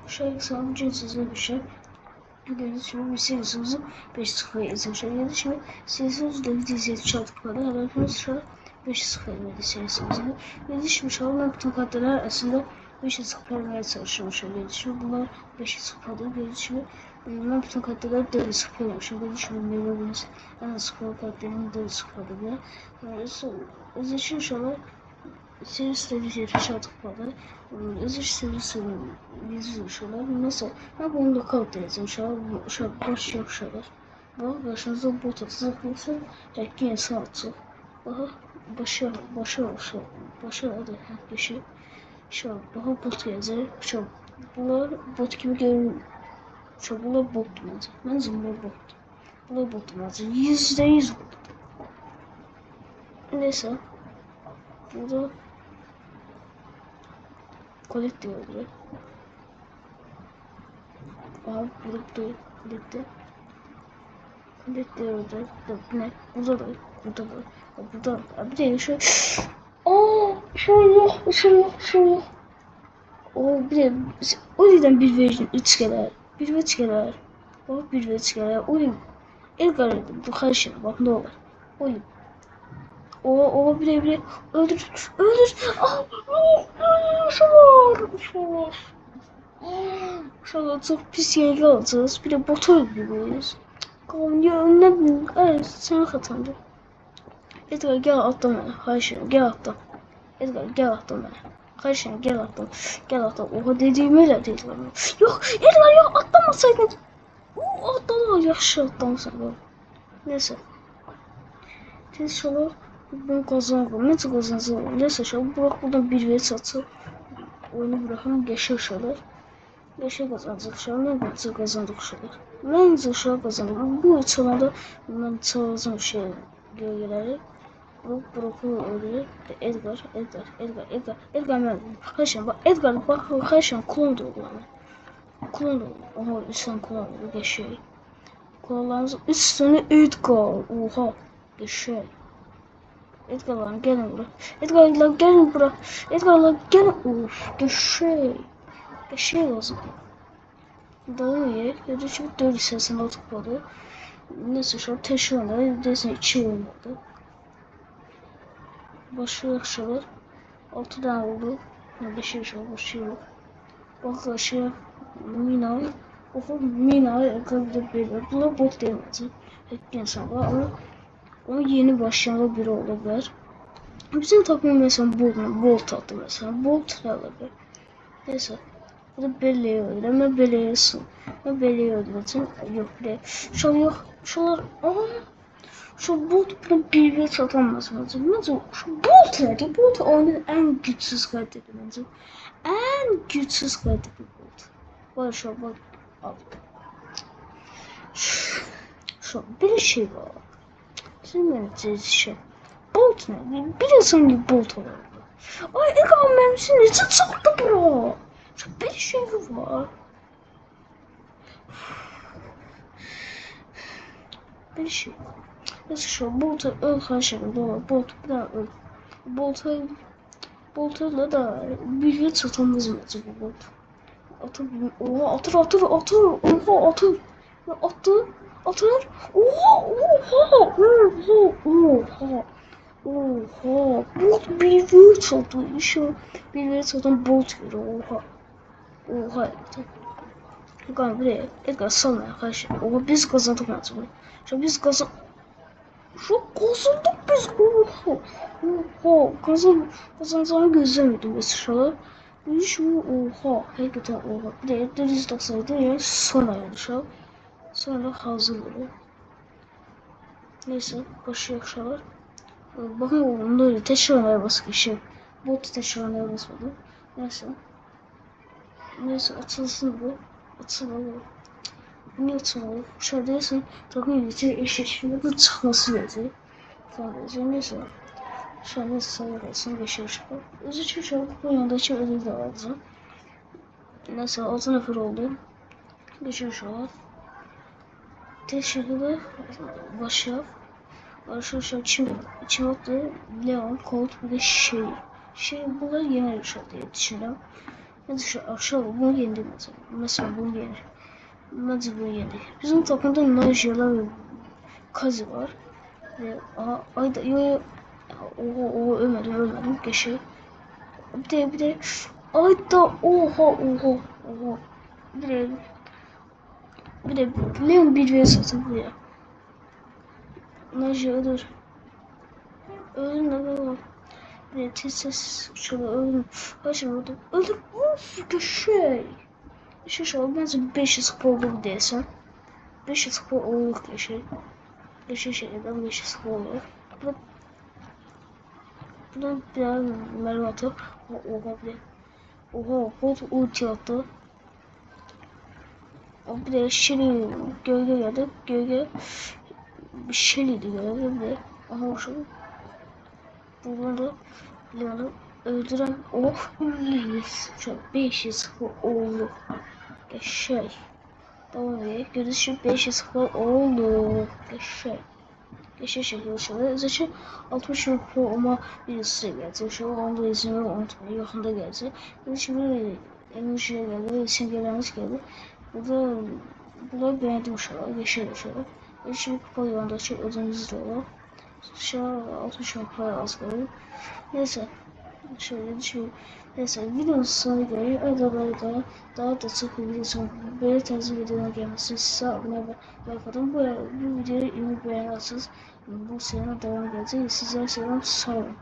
Şöyle sana bir cüzsüzlüğe bir şey. Gördüğünüz gibi bir serisimizi 5-0 izlemişler. Yani şimdi serisimiz de diziye çaldık böyle. Herhalde şu 5-0 verdi serisimizi. Yani şimdi çalınan bütün kadrolar aslında 5-0 vermeye çalışıyormuş. Yani şimdi bunlar 5-0 değil. Yani şimdi bunlar bütün kadrolar 4-0 olmuş. Yani şimdi Mevlüt'ün en sıfır kadrolarının 4-0 diye. Yani şimdi inşallah serisi de diziye çaldık böyle. Serisi izliyorlar. Mesela ben bunu lokal yazdım. Şu boş yok şeyler. Bu başınıza bot atılırsa belki insan atı. Daha başa adı bir şey. Şu daha bot yazar. Şu bunlar bot gibi görünüyor. Şu bunlar bot mu? Bence bunlar bot. Bunlar bot mu? %100 bot. Neyse. Burada kolek diyor. Abi birlikte orada ne burada da abi de şu şöyle o bir de o yüzden bir version 3 gelir bir ve gelir o bir ve gelir oyun ilk arada bu karşı bak ne olur oyun o bir öldür şu an çok pis yere alacağız bir de bota gibiyiz. Ya ne bileyim. Evet, senin hatanda. Edgar gel atlama. Hayır, gel atla. Edgar gel atlama. Hayır, gel atla. Gel atla. Oha dediğim öyle değil. Yok Edgar ya atlamasaydın. Atlama yaşa atlamasaydın. Neyse. İnşallah bunu kazanırım. Nasıl kazanırım? Neyse şu an bırak buradan bir ve satı. Oyunu bırakalım geçer şeyler. Geçer kazanacak şu an. Ne kazandık şeyler. Ben şu an kazandım. Bu sonunda ben çalışan şey gölgeleri. Broku öyle. Edgar ben. Kaçın bak Edgar bak kaçın klon da oluyor. Klon da oluyor. Oha üstten klon oluyor. Geçiyor. Klonlarımız üstüne Edgar. Oha. Geçiyor. Edgar'lar gelin buraya. Edgar'lar gelin buraya. Edgar'lar gelin. Uf. Geçiyor. Geçiyor lazım. Dağılıyor. Ya da çok dövüş sesini oturtmadı. Neyse şu an teşhirler. Desin içi olmadı. Başı yakışılır. 6 tane oldu. 5 yaşıyor. Başı yok. Bak aşağı Mina. Oku Mina yakaladı böyle. Buna bot diyemezsin. Hep insan var ama o yeni başlayan biri olabilir. Bizim takımın mesela Bolt attı mesela. Bolt ne olabilir? Neyse. Bu da Belle'yi öldü. Ama Belle'yi öldürdüm. Yok bile. Şu an yok. Şunlar. Şu Bolt bunu bir satamaz bence. Bence şu Bolt nerede? Bolt oyunun en güçsüz karakteri bence. En güçsüz karakteri Bolt. Var şu an bak. Aldık. Şu an bir şey var. Şimdi şey. Bolt ne? Bir insan gibi Bolt var. Ay Egan mermisini nasıl sattı bro? Şu bir şey var. Bir şey. Neyse şu Bolt'a öl karşılığı doğru. Bolt bir daha öl. Bolt'la da bir yıl satamaz mı acaba Bolt? Oha atır. Oha atır. Atır. Oha. Bolt bir yıl satıyor. İşte bir yıl satan Bolt gibi. Oha. Edgar buraya. Edgar salma arkadaşlar. Oha biz kazandık maçı. Biz kazandık. Biz. Kazanacağını gözlemiyordum mesela. Oha. Hakikaten oha. Bir de 497 yani sonra yani şu an. Sonra hazır oluyor. Neyse başlıyor şu an. Bakın oğlum böyle teşhirler basık şey. Bot teşhirler basmadı. Neyse atılsın bu. Atılmalı. Niye atılmalı? Şuradaysan takım yönetici eşleşmede çıkması lazım. Sadece neyse. Şu an neyse sayılarsın geçiyor. Üzücü çok bu yanındaki ödül de aldı. Neyse 6 nefer oldu. Geçiyor şu an. Teşekkürler. Başlayalım. Arkadaşlar Çimatlı, Leon, Colt bir de şey bunları yener şu diye düşünüyorum. Bence şu aşağı bunu yendik mesela. Mesela bunu yendik. Bence bunu yendik. Bizim takımda Najeela ve Kazi var. Ve Ayda yo o ölmedim geçiyor. Bir de Ayda oha. Bir de bir de Leon bir ve satın buraya. Najeela ölür. Öldüm ne var? Bir de tez şöyle öldüm. Kaç öldüm. Öldüm. Of şey. Şey bence 500 oldu desem. 500 olur şey. Şeyden 500 olur. Buradan biraz mermi atıp oha bir de. Oha bot ulti attı. Bir de Shelly gölge geldi. Gölge Shelly'di gölge bir de. Aha şu. Buradan da Leon'u öldüren of 500 oldu. Şey. Tamam ya. Görüşüp 500 oldu. Geçe şekilde şöyle. Zaten 60 pro ama birisi gelecek. Şu anda izini unutmayın. Yakında gelecek. Şimdi emojiye geldi. Simgelerimiz geldi. Burada beğendim şu an. Geçelim şöyle. Şimdi kupa yolundaki ödümüz de olur. Şu an 60 pro az kalıyor. Neyse. Neyse videonun sonuna göre daha da çok videosun böyle tarz videolar gelmesi size abone ve like atın. Bu videoyu iyi beğenirseniz bu sene devam edecek. Sizlere selam sağ olun.